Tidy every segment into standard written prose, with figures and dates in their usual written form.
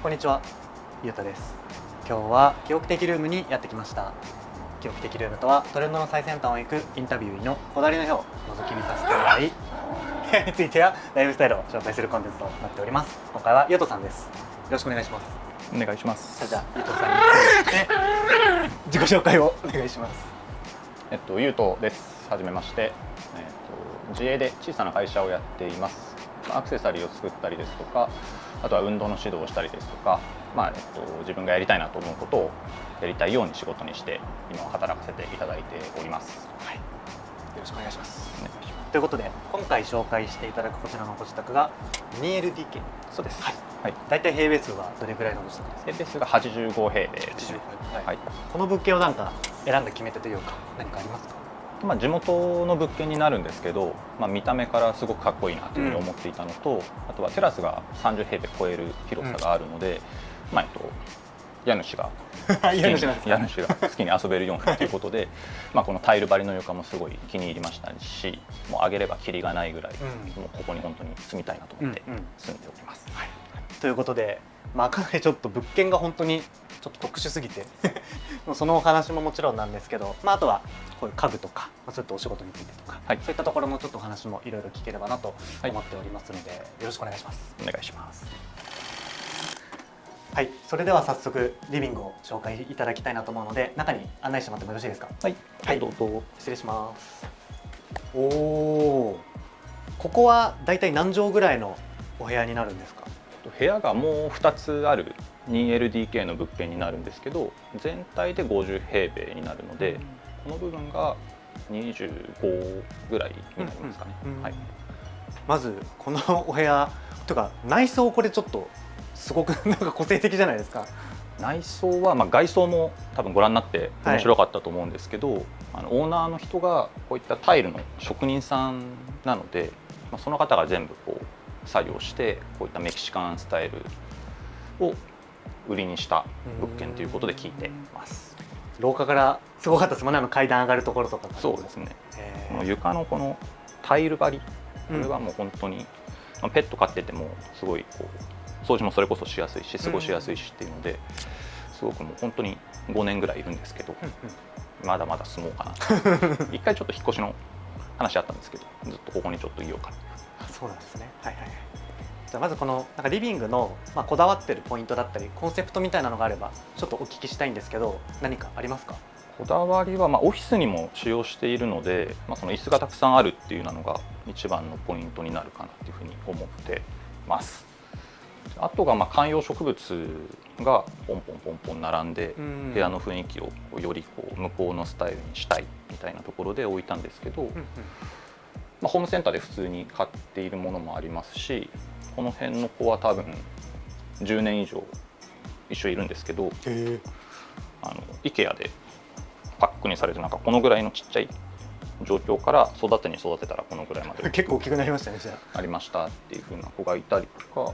こんにちは、ゆうたです。今日は記憶的ルームにやってきました。記憶的ルームとはトレンドの最先端を行くインタビューのこだわりの部屋を覗き見させてもらい、部屋についてやライフスタイルを紹介するコンテンツとなっております。今回はゆうとさんです。よろしくお願いします。お願いします。じゃあゆうとさんについて自己紹介をお願いします。ゆうとです。はじめまして。自営で小さな会社をやっています。アクセサリーを作ったりですとか、あとは運動の指導をしたりですとか、自分がやりたいなと思うことをやりたいように仕事にして今は働かせていただいております。はい、よろしくお願いします。ということで今回紹介していただくこちらのご自宅が 2LDK。 そうです。はい。だいたい平米数はどれぐらいのご自宅ですか？平米数が85平米ですね。はい。この物件をなんか選んだ決め手というか何かありますか？地元の物件になるんですけど、見た目からすごくかっこいいなというふうに思っていたのと、あとはテラスが30平米超える広さがあるので、家主が好きに遊べるようにということでこのタイル張りの床もすごい気に入りましたし、もう上げればキリがないぐらい、もうここに本当に住みたいなと思って住んでおります。ということで、かなりちょっと物件が本当にちょっと特殊すぎてそのお話ももちろんなんですけど、あとはこういう家具とか、そういったお仕事についてとか、そういったところのちょっとお話もいろいろ聞ければなと思っておりますので、よろしくお願いします。お願いします。はい、それでは早速リビングを紹介いただきたいなと思うので、中に案内してもらってもよろしいですか？はい、どうぞ。失礼します。おお、ここはだいたい何畳ぐらいのお部屋になるんですか？部屋がもう2つある 2LDK の物件になるんですけど、全体で50平米になるので、この部分が25ぐらいになりますかね。まずこのお部屋とか内装、これちょっとすごくなんか個性的じゃないですか？内装は、外装も多分ご覧になって面白かったと思うんですけど、オーナーの人がこういったタイルの職人さんなので、その方が全部こう作業してこういったメキシカンスタイルを売りにした物件ということで聞いてます。廊下からすごかったですもんね、階段上がるところとか。そうですね。この床のこのタイル張り、これはもう本当に、ペット飼っててもすごいこう掃除もそれこそしやすいし過ごしやすいしっていうので、すごくもう本当に5年ぐらいいるんですけど、まだまだ住もうかな一回ちょっと引っ越しの話あったんですけど、ずっとここにちょっといようかな。そうなんですね。じゃあまずこのなんかリビングのこだわってるポイントだったりコンセプトみたいなのがあればちょっとお聞きしたいんですけど、何かありますか？こだわりはオフィスにも使用しているので、その椅子がたくさんあるっていうのが一番のポイントになるかなっていうふうに思ってます。あとが観葉植物がポンポンポンポン並んで、部屋の雰囲気をよりこう向こうのスタイルにしたいみたいなところで置いたんですけど、ホームセンターで普通に買っているものもありますし、この辺の子は多分10年以上一緒いるんですけど、IKEA でパックにされてこのぐらいのちっちゃい状況から育てたらこのぐらいまで結構大きくなりましたね。じゃありましたっていう風な子がいたりとか、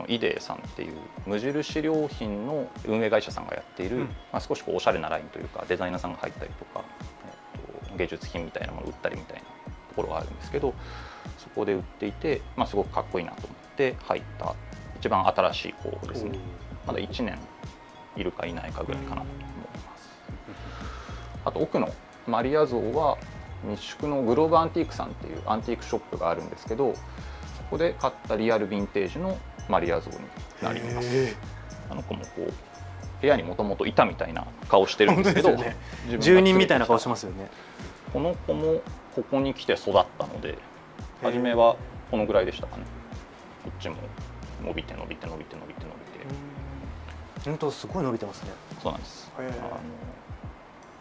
イデーさんっていう無印良品の運営会社さんがやっている、少しこうおしゃれなラインというかデザイナーさんが入ったりとか、芸術品みたいなものを売ったりみたいなところがあるんですけど、そこで売っていて、すごくかっこいいなと思って入った一番新しい子ですね。まだ1年いるかいないかぐらいかなと思います。あと奥のマリア像は日宿のグローブアンティークさんっていうアンティークショップがあるんですけど、そこで買ったリアルヴィンテージのマリア像になります。あの子もこう部屋にもともといたみたいな顔してるんですけど、住人みたいな顔してますよね。この子もここに来て育ったので、初めはこのぐらいでしたかね。こっちも伸びて伸びて伸びて伸びて伸びて、本当すごい伸びてますね。そうなんです。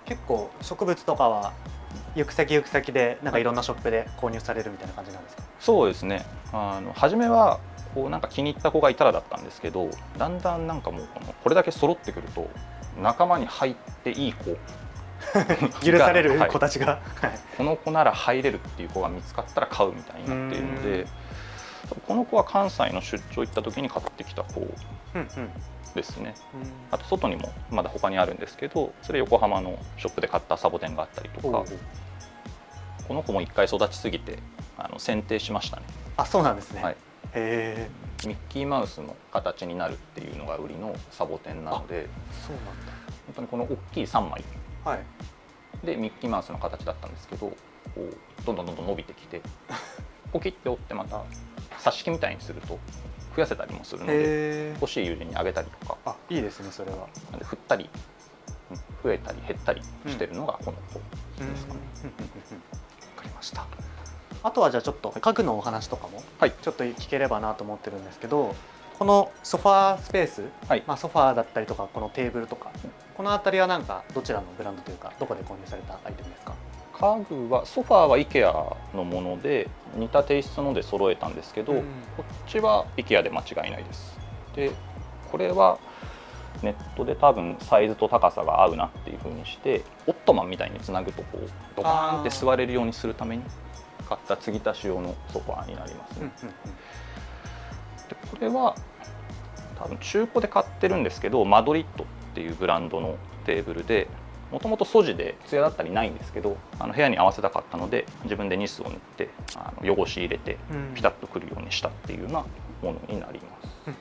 結構植物とかは行く先でいろんなショップで購入されるみたいな感じなんですか？そうですね。初めはこう気に入った子がいたらだったんですけど、だんだんもうこれだけ揃ってくると仲間に入っていい子許される子たちが、この子なら入れるっていう子が見つかったら買うみたいになっているので、この子は関西の出張行った時に買ってきた子ですね。あと外にもまだ他にあるんですけど、それ横浜のショップで買ったサボテンがあったりとか、この子も1回育ちすぎて剪定しましたね。あ、そうなんですね。へミッキーマウスの形になるっていうのが売りのサボテンなので、え、そうなん本当にこの大きい3枚だ。はい。でミッキーマウスの形だったんですけど、こうどんどん伸びてきてポキッて折ってまた挿し木みたいにすると増やせたりもするので、へえ。欲しい友人にあげたりとか、あ、いいですねそれは。なんで振ったり増えたり減ったりしてるのがこの子ですかね。わかりました。あとはじゃあちょっと家具のお話とかもはい、ちょっと聞ければなと思ってるんですけど、このソファースペース、はいまあ、ソファーだったりとかこのテーブルとか、この辺りはなんかどちらのブランドというかどこで購入されたアイテムですか？家具はソファーは IKEA のもので似たテイストので揃えたんですけど、こっちは IKEA で間違いないです。でこれはネットで多分サイズと高さが合うなっていう風にしてオットマンみたいにつなぐとこうドカーンって座れるようにするために買った継ぎ足し用のソファーになりますね。でこれは多分中古で買ってるんですけど、マドリッドっていうブランドのテーブルで、もともと素地で艶だったりないんですけど、部屋に合わせたかったので自分でニスを塗って汚し入れてピタッとくるようにしたっていうようなものになります。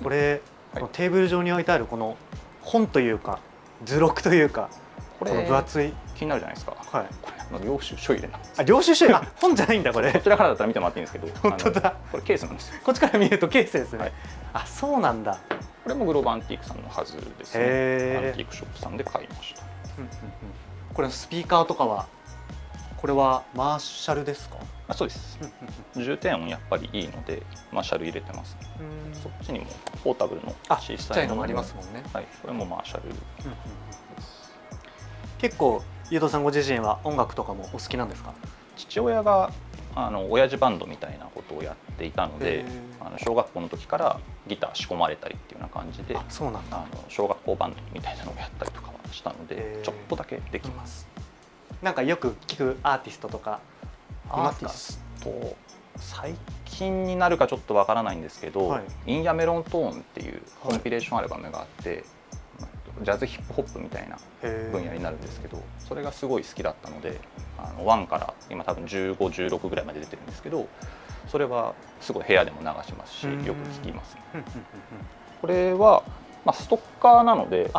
これ、このテーブル上に置いてあるこの本というか図録というか、これこの分厚い、気になるじゃないですか。はい、これ領収書入れなんです。あ、領収書、あ、本じゃないんだこれ。こちらからだったら見てもらっていいんですけど、本当だ、これケースなんですよ。こっちから見るとケースですね、はい、あ、そうなんだ。これもグローバーアンティークさんのはずですね。アンティークショップさんで買いました。これスピーカーとかはこれはマーシャルですか？あ、そうです。重低音やっぱりいいのでマーシャル入れてますね。そっちにもポータブルの小さいのもありますもんね。はい、これもマーシャルです。結構ゆうとさんご自身は音楽とかもお好きなんですか？父親が親父バンドみたいなことをやっていたので、小学校の時からギター仕込まれたりっていうような感じで、そうなんだ。小学校バンドみたいなのをやったりとかはしたので、ちょっとだけできます。なんかよく聞くアーティストとかいますか？アーティスト最近になるかちょっとわからないんですけど、はい、インヤメロントーンっていうコンピレーションアルバムがあって、ジャズヒップホップみたいな分野になるんですけど、それがすごい好きだったので、1から今多分15、16ぐらいまで出てるんですけど、それはすごい部屋でも流しますし、よく聞きますね。これは、ストッカーなので、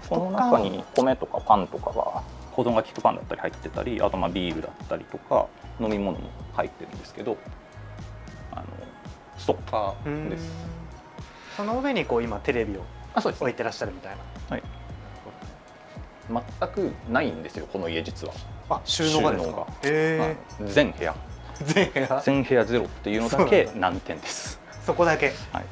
この中に米とかパンとかが保存が効くパンだったり入ってたり、あとビールだったりとか飲み物も入ってるんですけど、ストッカーです。その上にこう今テレビをそうです、置いてらっしゃるみたいな。はい、全くないんですよこの家実は。収納がですか？全部屋ゼロっていうのだけ難点です。そこだけ。はい、じゃ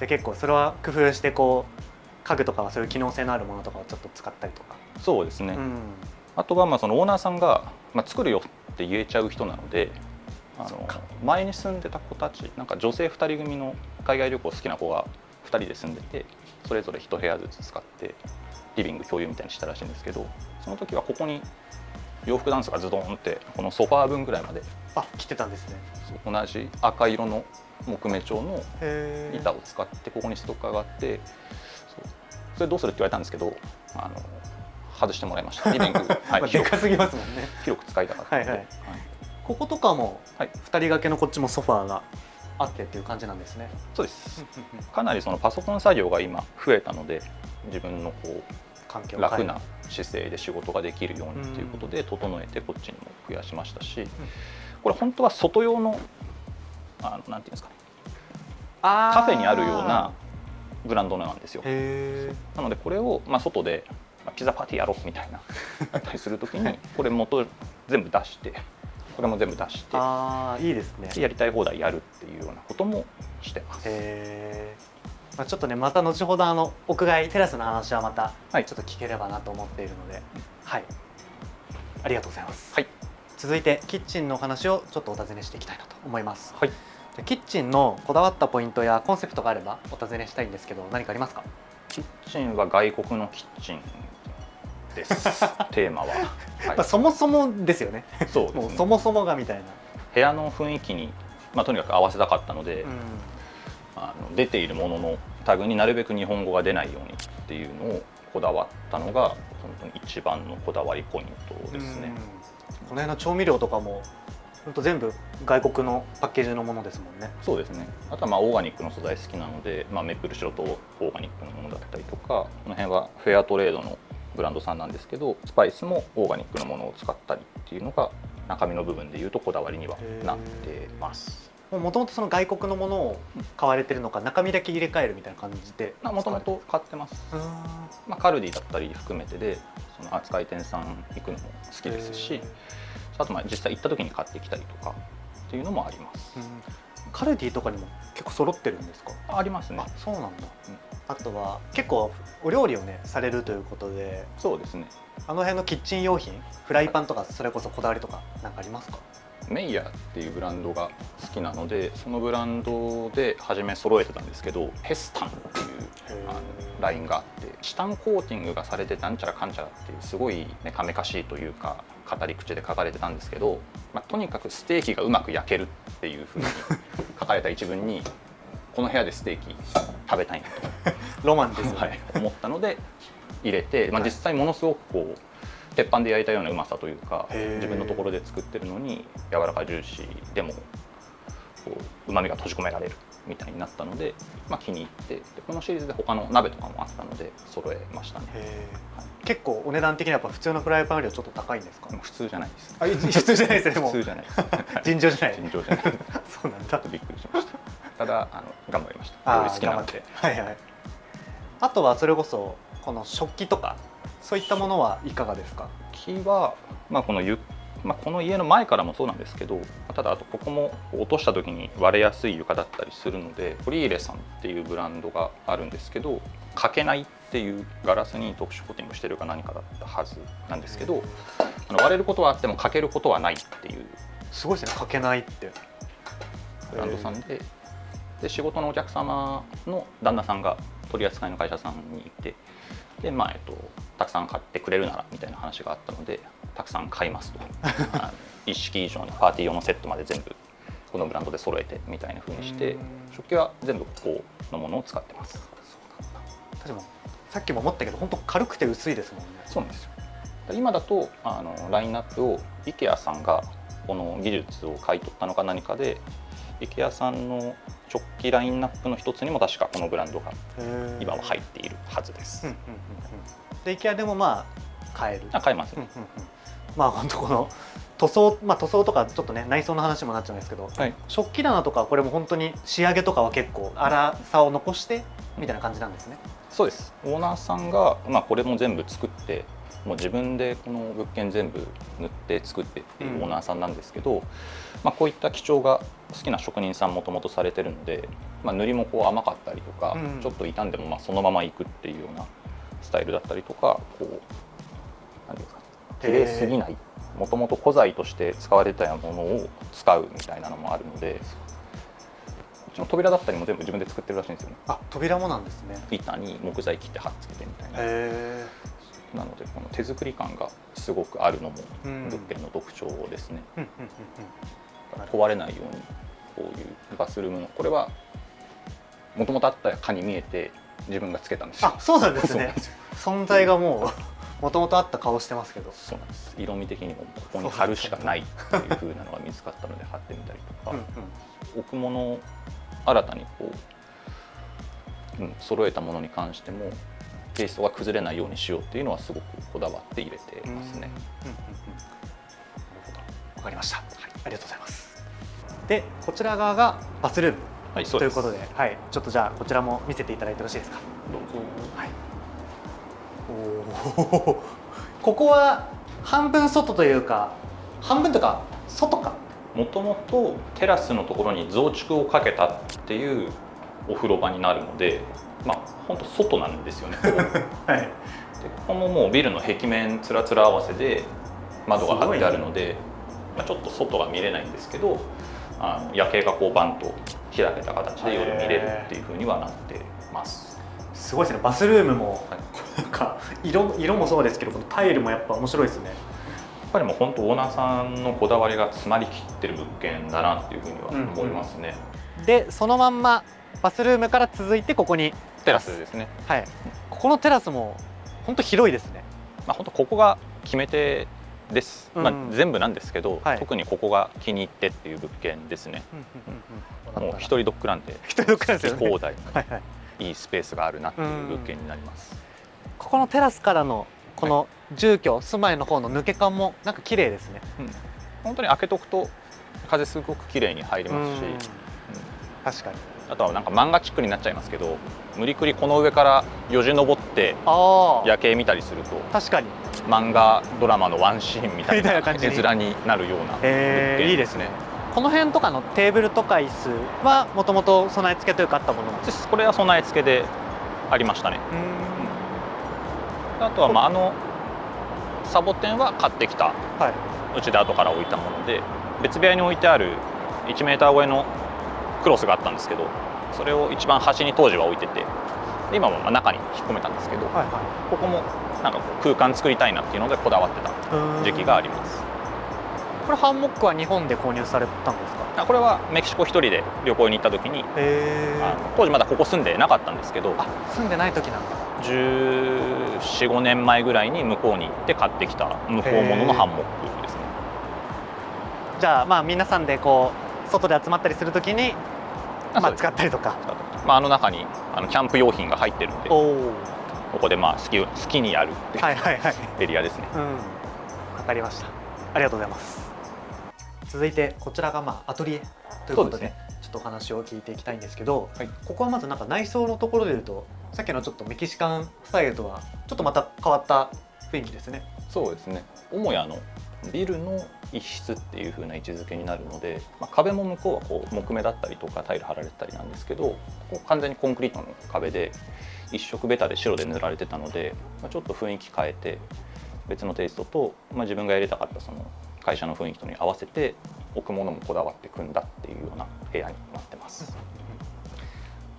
あ結構それは工夫してこう家具とかはそういう機能性のあるものとかをちょっと使ったりとか。そうですね。あとはそのオーナーさんが作るよって言えちゃう人なので、前に住んでた子たち、なんか女性2人組の海外旅行好きな子が2人で住んでて、それぞれ1部屋ずつ使ってリビング共有みたいにしたらしいんですけど、その時はここに洋服ダンスがズドンってこのソファー分ぐらいまで来てたんですね。同じ赤色の木目調の板を使ってここにストッカーがあって、それどうするって言われたんですけど、外してもらいました。リビング、でかすぎますもんね。広く使いたかったので。こことかも2人掛けのこっちもソファーがあってっていう感じなんですね。そうです。かなりそのパソコン作業が今増えたので、自分のこう楽な姿勢で仕事ができるようにということで整えてこっちにも増やしましたし、これ本当は外用のなんていうんですかね、カフェにあるようなブランドなんですよ。なのでこれを外でピザパーティーやろうみたいなやったりするときにこれ元全部出して、これも全部出して、いいですね。やりたい放題やるっていうようなこともしてます。ちょっとね、また後ほど屋外テラスの話はまたちょっと聞ければなと思っているので、ありがとうございます。続いてキッチンのお話をちょっとお尋ねしていきたいなと思います。キッチンのこだわったポイントやコンセプトがあればお尋ねしたいんですけど、何かありますか？キッチンは外国のキッチンですテーマは、そもそもですよね。そうですね、もうそもそもがみたいな部屋の雰囲気に、とにかく合わせたかったので、出ているもののタグになるべく日本語が出ないようにっていうのをこだわったのが本当に一番のこだわりポイントですね。この辺の調味料とかもほんと全部外国のパッケージのものですもんね。そうですね。あとはオーガニックの素材好きなので、メープルシロットオーガニックのものだったりとか、この辺はフェアトレードのブランドさんなんですけど、スパイスもオーガニックのものを使ったりっていうのが中身の部分でいうとこだわりにはなってます。もともとその外国のものを買われてるのか、中身だけ入れ替えるみたいな感じで。もともと買ってます。カルディだったり含めてで、その扱い店さん行くのも好きですし、あと実際行った時に買ってきたりとかっていうのもあります。カルディとかにも結構揃ってるんですか？ありますね。あ、そうなんだ。あとは結構お料理をねされるということで。そうですね。あの辺のキッチン用品、フライパンとかそれこそこだわりとか何かありますか？メイヤーっていうブランドが好きなので、そのブランドで初め揃えてたんですけど、ヘスタンっていうラインがあって、チタンコーティングがされてなんちゃらかんちゃらっていうすごいメカメカしいというか語り口で書かれてたんですけど、とにかくステーキがうまく焼けるっていうふうに書かれた一文にこの部屋でステーキ食べたいなとロマンですよね、思ったので入れて、実際ものすごくこう鉄板で焼いたようなうまさというか、自分のところで作ってるのに柔らかジューシーでもうまみが閉じ込められるみたいになったので、気に入って、でこのシリーズで他の鍋とかもあったので揃えましたね。結構お値段的にはやっぱ普通のフライパンよりはちょっと高いんですか？普通じゃないです。普通じゃないですね。でも普通じゃないです。尋常じゃない。尋常じゃない。そうなんだ。びっくりしました。ただ頑張りました。料理好きなので。はいはい。あとはそれこそこの食器とかそういったものはいかがですか？食器はこの家の前からもそうなんですけど、ただあとここも落とした時に割れやすい床だったりするので、ポリーレさんっていうブランドがあるんですけど、欠けないっていうガラスに特殊コーティングしてるか何かだったはずなんですけど、割れることはあっても欠けることはないっていう。すごいですね、欠けないってブランドさんで、仕事のお客様の旦那さんが取り扱いの会社さんにいて、でたくさん買ってくれるならみたいな話があったので、たくさん買いますと一式以上にパーティー用のセットまで全部このブランドで揃えてみたいな風にして、食器は全部ここのものを使ってます。確かにさっきも思ったけど本当軽くて薄いですもんね。そうなんですよ。今だとラインナップを IKEA さんがこの技術を買い取ったのか何かで、 IKEA さんの食器ラインナップの一つにも確かこのブランドが今は入っているはずです。で IKEA でも買える。買えます。本当この塗装、塗装とかちょっとね内装の話もなっちゃうんですけど、食器棚とかこれも本当に仕上げとかは結構粗さを残してみたいな感じなんですね。そうです。オーナーさんがこれも全部作って、もう自分でこの物件全部塗って作ってっていうオーナーさんなんですけど、こういった記帳が好きな職人さんもともとされてるので、塗りも甘かったりとか、ちょっと傷んでもそのままいくっていうようなスタイルだったりとか、何ですか、綺麗すぎない、もともと古材として使われてたものを使うみたいなのもあるので、うちの扉だったりも全部自分で作ってるらしいんですよね。扉もなんですね。板に木材切って貼っつけてみたいな。なのでこの手作り感がすごくあるのも物件の特徴ですね。壊れないようにこういうバスルームの、これはもともとあったかに見えて自分がつけたんですよ。そうなんですね。存在がもともとあった顔してますけど。そうなんです。色味的にもここに貼るしかないっていう風なのが見つかったので貼ってみたりとか、置くものを新たに揃えたものに関してもテイストが崩れないようにしようっていうのはすごくこだわって入れてますね。なるほど、わかりました。ありがとうございます。でこちら側がバスルームということで、ちょっとじゃあこちらも見せていただいてよろしいですか。どうぞ。ここは半分外というか、半分とか外か。もともとテラスのところに増築をかけたっていうお風呂場になるので、本当外なんですよね。でここももうビルの壁面つらつら合わせで窓が張ってあるので、ちょっと外は見れないんですけど、夜景がバンと開けた形で夜見れるっていう風にはなってます。すごいですね。バスルームもなんか色もそうですけど、このタイルもやっぱ面白いですね。やっぱりもう本当オーナーさんのこだわりが詰まりきってる物件だなっていうふうには思いますね。でそのまんまバスルームから続いてここにテラスですね。ここのテラスも本当広いですね。本当ここが決め手です、うんまあ、全部なんですけど、はい特にここが気に入ってっていう物件ですね。もう一人ドッグランで一人ドッグランですよね好き放題はいはい、いいスペースがあるなっていう物件になります。ここのテラスからのこの住居、住まいの方の抜け感もなんか綺麗ですね。本当に開けとくと風すごく綺麗に入りますし、確かに。あとはなんか漫画チックになっちゃいますけど、無理くりこの上からよじ登ってああ、夜景見たりすると確かに。漫画ドラマのワンシーンみたいなみたいな感じに絵面になるような物件いいですね。この辺とかのテーブルとか椅子はもともと備え付けというかあったものなんですか。これは備え付けでありましたね。あとはまあサボテンは買ってきた、はい、うちで後から置いたもので、別部屋に置いてある1メーター超えのクロスがあったんですけど、それを一番端に当時は置いてて、で今もまあ中に引っ込めたんですけど、はいはここもなんかこう空間作りたいなっていうのでこだわってたい。時期があります。これハンモックは日本で購入されたんですか。これはメキシコ一人で旅行に行った時に、当時まだここ住んでなかったんですけど、住んでない時なんだ。14、15年前ぐらいに向こうに行って買ってきた無法物のハンモックですね。じゃあまあ皆さんでこう外で集まったりする時にまあ使ったりとか、まああの中にキャンプ用品が入ってるんで、ここでまあ好きにやるっていうエリアですね。わかりました。ありがとうございます。続いてこちらがまあアトリエということで、ちょっとお話を聞いていきたいんですけど、ここはまずなんか内装のところでいうと、さっきのちょっとメキシカンスタイルとはちょっとまた変わった雰囲気ですね。そうですね。母屋のビルの一室っていう風な位置づけになるので、まあ、壁も向こうはこう木目だったりとかタイル貼られてたりなんですけど、こう完全にコンクリートの壁で一色ベタで白で塗られてたので、まあ、ちょっと雰囲気変えて別のテイストと、まあ、自分がやりたかったその会社の雰囲気とに合わせて置くものもこだわって組んだっていうような部屋になってます。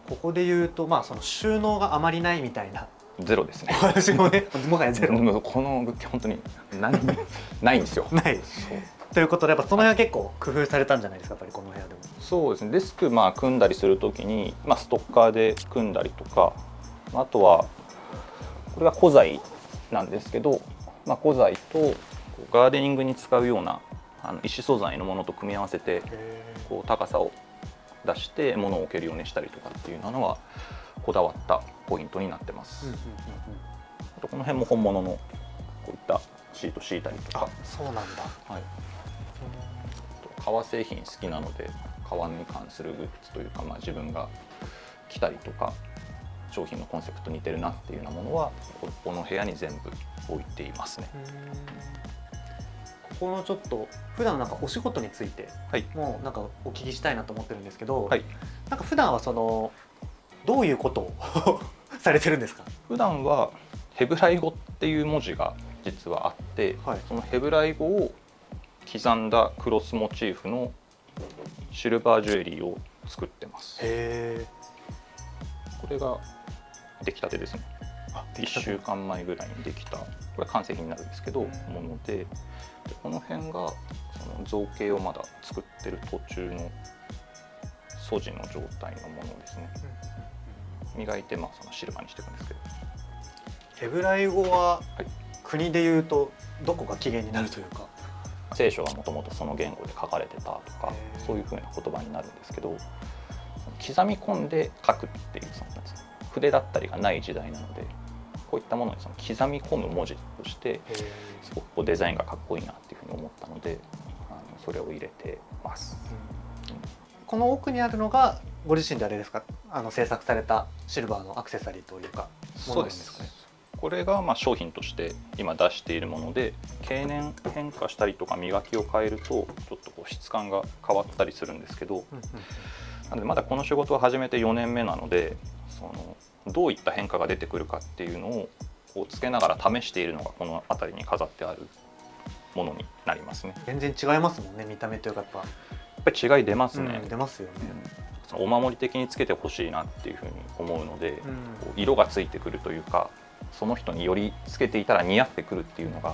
ここで言うと、まあその収納があまりないみたいな。ゼロですね。私もね、もはやゼロ。この物件本当にないんですよ。ない。ということでやっぱその辺は結構工夫されたんじゃないですか、やっぱりこの部屋でも。そうですね。デスクまあ組んだりするときに、まあ、ストッカーで組んだりとか、あとはこれが古材なんですけど、まあ、古材とガーデニングに使うような石素材のものと組み合わせてこう高さを出して物を置けるようにしたりとかっていうのはこだわったポイントになってます。あとこの辺も本物のこういったシート敷いたりとか。そうなんだ。はい。革製品好きなので革に関するグッズというか、まあ、自分が着たりとか商品のコンセプトに似てるなっていうようなものはこの部屋に全部置いていますね。ここのちょっと普段なんかお仕事についてもなんかお聞きしたいなと思ってるんですけど、なんか普段はそのどういうことをされてるんですか？普段はヘブライ語っていう文字が実はあって、そのヘブライ語を刻んだクロスモチーフのシルバージュエリーを作ってます。これが出来たてですね。1週間前ぐらいにできた、これ完成品になるんですけどもので、この辺がその造形をまだ作ってる途中の素地の状態のものですね。磨いてまあそのシルバーにしていくんですけど。ヘブライ語は国でいうとどこが起源になるというか。聖書がもともとその言語で書かれてたとか、そういうふうな言葉になるんですけど、刻み込んで書くっていうその筆だったりがない時代なので、こういったものにその刻み込む文字としてすごくこうデザインがかっこいいなっていうふうに思ったので、それを入れてます。この奥にあるのがご自身であれですか、制作されたシルバーのアクセサリーというかものなんですかね。これがまあ商品として今出しているもので、経年変化したりとか磨きを変えるとちょっとこう質感が変わったりするんですけど、なのでまだこの仕事を始めて4年目なので、そのどういった変化が出てくるかっていうのをこうつけながら試しているのがこの辺りに飾ってあるものになりますね。全然違いますもんね、見た目というかやっぱり違い出ますね。出ますよね。そのお守り的につけてほしいなっていうふうに思うので、色がついてくるというか、その人によりつけていたら似合ってくるっていうのが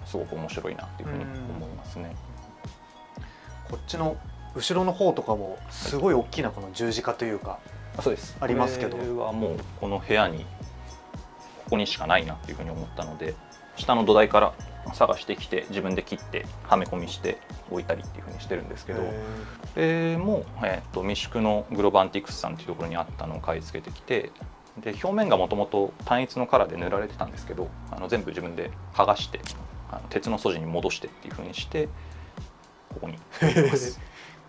すごく面白いなっていうふうに思いますね。こっちの後ろの方とかもすごい大きなこの十字架というか、そうです、ありますけど、これはもうこの部屋にここにしかないなっていうふうに思ったので、下の土台から探してきて自分で切ってはめ込みして置いたりっていう風にしてるんですけど、もう、三宿のグローバンティクスさんっていうところにあったのを買い付けてきて、で表面がもともと単一のカラーで塗られてたんですけど、全部自分で剥がして鉄の素地に戻してっていう風にしてここに置いてます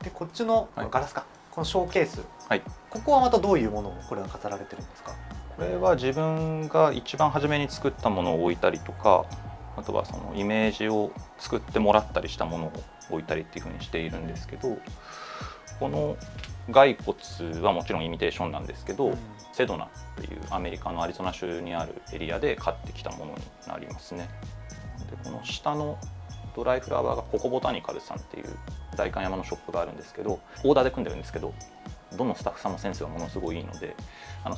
でこっちのガラスか、このショーケース、はい、ここはまたどういうものをこれは飾られてるんですか？これは自分が一番初めに作ったものを置いたりとか、あとはそのイメージを作ってもらったりしたものを置いたりっていう風にしているんですけど、この骸骨はもちろんイミテーションなんですけど、セドナっていうアメリカのアリゾナ州にあるエリアで買ってきたものになりますね。でこの下のドライフラワーがココボタニカルさんっていう代官山のショップがあるんですけど、オーダーで組んでるんですけど、どのスタッフさんもセンスがものすごいいいので、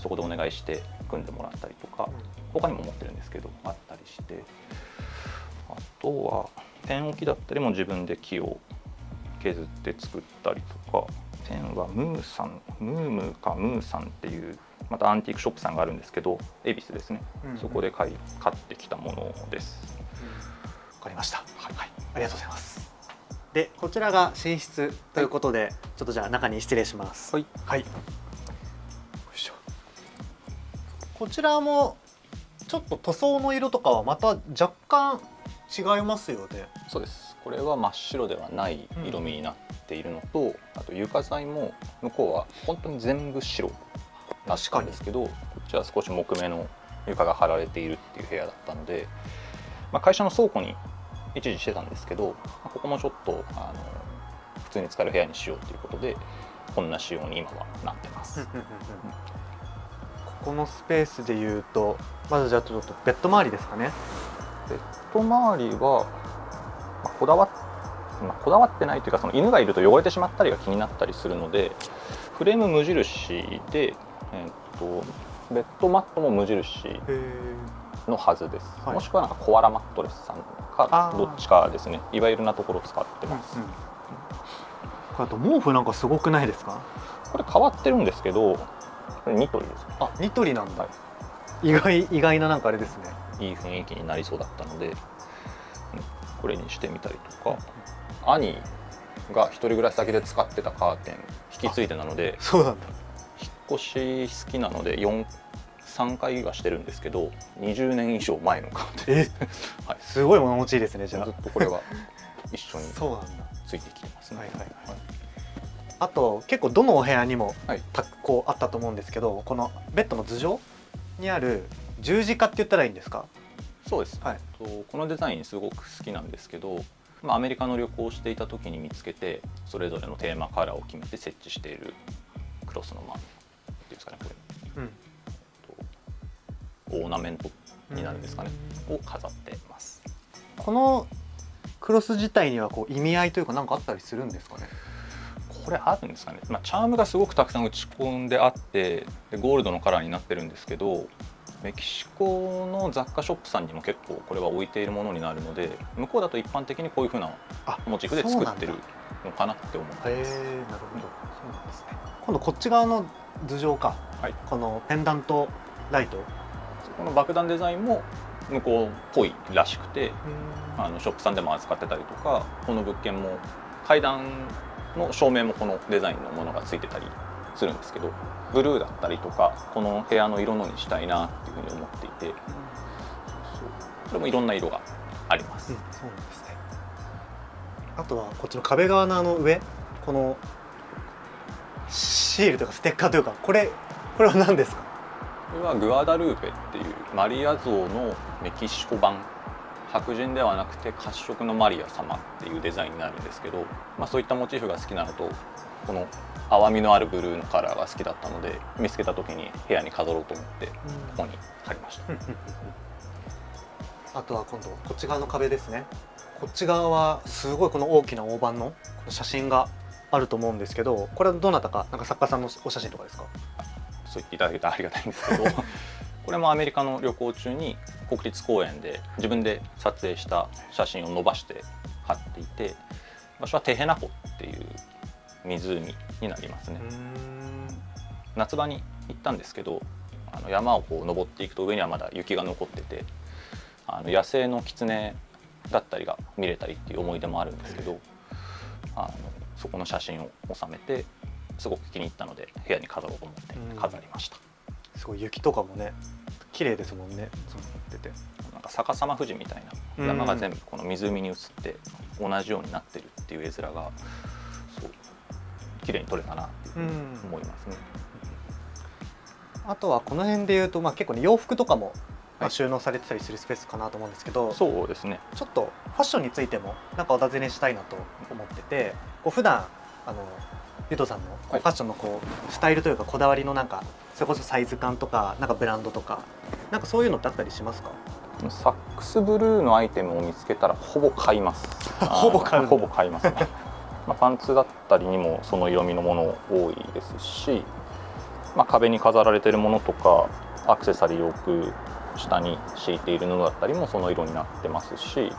そこでお願いして組んでもらったりとか、他にも持ってるんですけどあったりして、あとはペン置きだったりも自分で木を削って作ったりとか、ペンはムーさんっていうまたアンティークショップさんがあるんですけど、恵比寿ですね、そこで買ってきたものです。わかりました、はい、ありがとうございます。でこちらが寝室ということで、ちょっとじゃあ中に失礼します。はい、はい、よいしょ。こちらもちょっと塗装の色とかはまた若干違いますよね。そうです。これは真っ白ではない色味になっているのと、あと床材も向こうは本当に全部白だったんですけど、こっちは少し木目の床が張られているっていう部屋だったので、会社の倉庫に一時してたんですけど、ここもちょっと普通に使える部屋にしようということでこんな仕様に今はなってます。ここのスペースでいうと、まずじゃあちょっとベッド周りですかね。ベッド周りはこだわってないというか、その犬がいると汚れてしまったりが気になったりするので、フレーム無印で、ベッドマットも無印のはずです、もしくはなんかコアラマットレスさんかどっちかですね。いわゆるなところ使ってます。あと毛布なんかすごくないですか？これ変わってるんですけど、これニトリです。あ、ニトリなんだ。意外ななんかあれですね。いい雰囲気になりそうだったので、これにしてみたりとか、兄が一人暮らし先で使ってたカーテン引き継いでなので、そうなんだ。引っ越し好きなので3回はしてるんですけど、20年以上前のカーテンはい、すごい物持ちいいですね。じゃあずっとこれは一緒にそうなんだ、ついてきてますね。あと結構どのお部屋にもこうあったと思うんですけど、このベッドの頭上にある十字架って言ったらいいんですか？そうです、はい、このデザインすごく好きなんですけど、アメリカの旅行をしていた時に見つけて、それぞれのテーマカラーを決めて設置しているクロスのっていうんですかね、これ、オーナメントになるんですかね、を飾ってます。このクロス自体にはこう意味合いというか何かあったりするんですかね？これあるんですかね。チャームがすごくたくさん打ち込んであって、でゴールドのカラーになってるんですけど、メキシコの雑貨ショップさんにも結構これは置いているものになるので、向こうだと一般的にこういう風なモチーフで作ってるのかなって思ってます。なるほど、そうなんですね。今度こっち側の頭上か、はい、このペンダントライト、この爆弾デザインも向こうっぽいらしくて、ショップさんでも扱ってたりとか、この物件も階段の照明もこのデザインのものがついてたりするんですけど、ブルーだったりとかこの部屋の色のにしたいなっていうふうに思っていて、それもいろんな色があります。そうなんですね。あとはこっちの壁側の上、このシールというかステッカーというか、これは何ですか？これはグアダルーペっていうマリア像のメキシコ版、白人ではなくて褐色のマリア様っていうデザインになるんですけど、そういったモチーフが好きなのと、この淡みのあるブルーのカラーが好きだったので、見つけた時に部屋に飾ろうと思ってここに貼りました。あとは今度こっち側の壁ですね。こっち側はすごいこの大きな大判の写真があると思うんですけど、これはどなたか、なんか作家さんのお写真とかですか？そう言っていただけたらありがたいんですけどこれもアメリカの旅行中に国立公園で自分で撮影した写真を伸ばして貼っていて、場所はテヘナ湖っていう湖になりますね。夏場に行ったんですけど、山をこう登っていくと上にはまだ雪が残ってて、野生のキツネだったりが見れたりっていう思い出もあるんですけど、そこの写真を収めてすごく気に入ったので部屋に飾ろうと思って飾りました。すごい雪とかもね綺麗ですもんね。そうなっててなんか逆さま富士みたいな山が全部この湖に映って同じようになってるっていう絵面がそう綺麗に撮れたなっていうふうに思いますね。あとはこの辺でいうと、結構ね洋服とかも収納されてたりするスペースかなと思うんですけど、そうですね。ちょっとファッションについてもなんかお尋ねしたいなと思ってて、普段ゆとさんのファッションのスタイルというかこだわりのなんかそれこそサイズ感とかなんかブランドとかなんかそういうのってあったりしますか？サックスブルーのアイテムを見つけたらほぼ買います。ほぼ買いますね。パンツだったりにもその色味のもの多いですし、壁に飾られているものとかアクセサリーを置く下に敷いている布だったりもその色になってますし、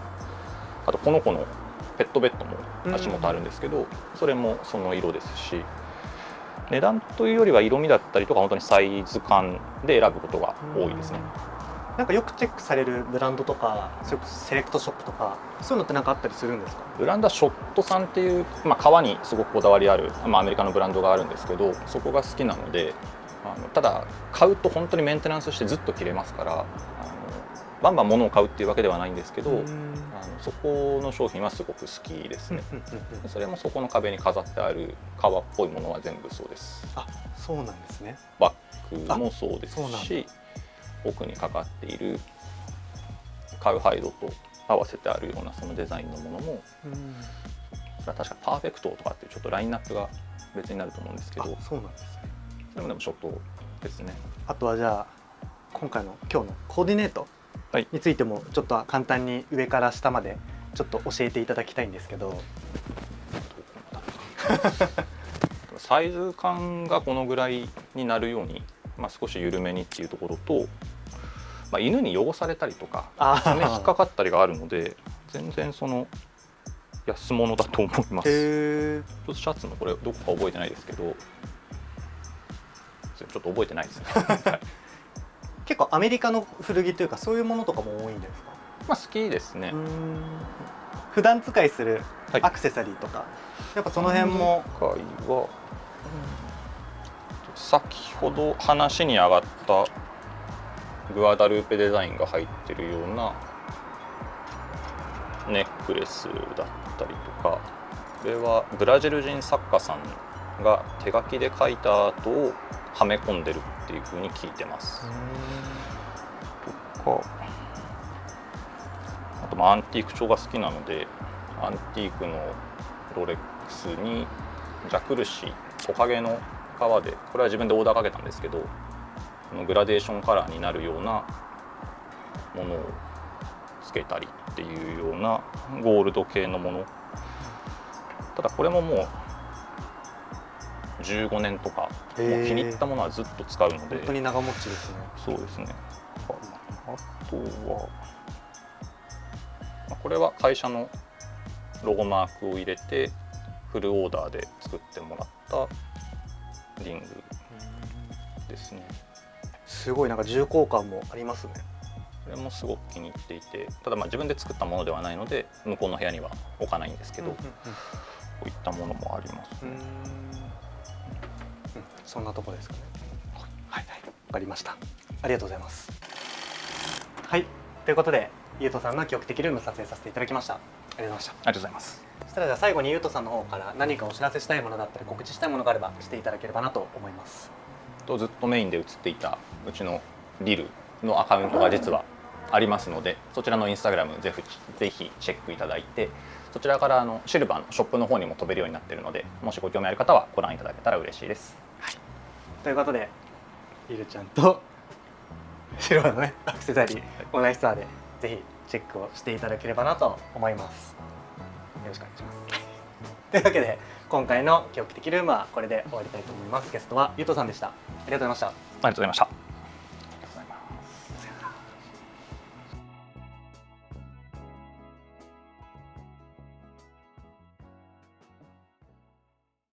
あとこの子のペットベッドも足元あるんですけど、それもその色ですし、値段というよりは色味だったりとか本当にサイズ感で選ぶことが多いですね。なんかよくチェックされるブランドとかそれこそセレクトショップとかそういうのって何かあったりするんですか？ブランドはショットさんっていう、革にすごくこだわりある、アメリカのブランドがあるんですけど、そこが好きなので、ただ買うと本当にメンテナンスしてずっと着れますから、バンバン物を買うっていうわけではないんですけど、そこの商品はすごく好きですね。それもそこの壁に飾ってある革っぽいものは全部そうです。あ、そうなんですね。バッグもそうですし、奥にかかっているカウハイドと合わせてあるようなそのデザインのものも、それは確かパーフェクトとかっていうちょっとラインナップが別になると思うんですけど、そうなんですね。それもでもショットですね。あとはじゃあ今日のコーディネートについてもちょっと簡単に上から下までちょっと教えていただきたいんですけど。サイズ感がこのぐらいになるように、少し緩めにっていうところと、犬に汚されたりとか爪引っかかったりがあるので全然その安物だと思います。ちょっとシャツのこれどこか覚えてないですけど、ちょっと覚えてないですね。結構アメリカの古着というかそういうものとかも多いんですか？好きですね。普段使いするアクセサリーとか、やっぱその辺も。今回は、先ほど話に上がったグアダルーペデザインが入ってるようなネックレスだったりとか、これはブラジル人作家さんが手書きで描いた後をはめ込んでるっていう風に聞いてます。とか、あとアンティーク調が好きなのでアンティークのロレックスにジャクルシトカゲの革で、これは自分でオーダーかけたんですけど、グラデーションカラーになるようなものをつけたりっていうようなゴールド系のもの。ただこれももう15年とか、もう気に入ったものはずっと使うので本当に長持ちですね。そうですね。あとはこれは会社のロゴマークを入れてフルオーダーで作ってもらったリングですね。すごいなんか重厚感もありますね。これもすごく気に入っていて、ただ自分で作ったものではないので向こうの部屋には置かないんですけど、こういったものもありますね。そんなとこですかね。はい、わかりました。ありがとうございます。はい、ということでゆうとさんの記憶的ルーム撮影させていただきました。ありがとうございました。ありがとうございます。そしたらじゃあ最後にゆうとさんの方から何かお知らせしたいものだったり告知したいものがあればしていただければなと思います。ずっとメインで映っていたうちのリルのアカウントが実はありますので、そちらのインスタグラムぜひチェックいただいて、そちらからシルバーのショップの方にも飛べるようになっているので、もしご興味ある方はご覧いただけたら嬉しいです。はい、ということでリルちゃんとシルバーのねアクセサリーオンラインストアでぜひチェックをしていただければなと思います。よろしくお願いします。というわけで今回の記憶的ルームはこれで終わりたいと思います。ゲストはゆうとさんでした。ありがとうございました。ありがとうございました。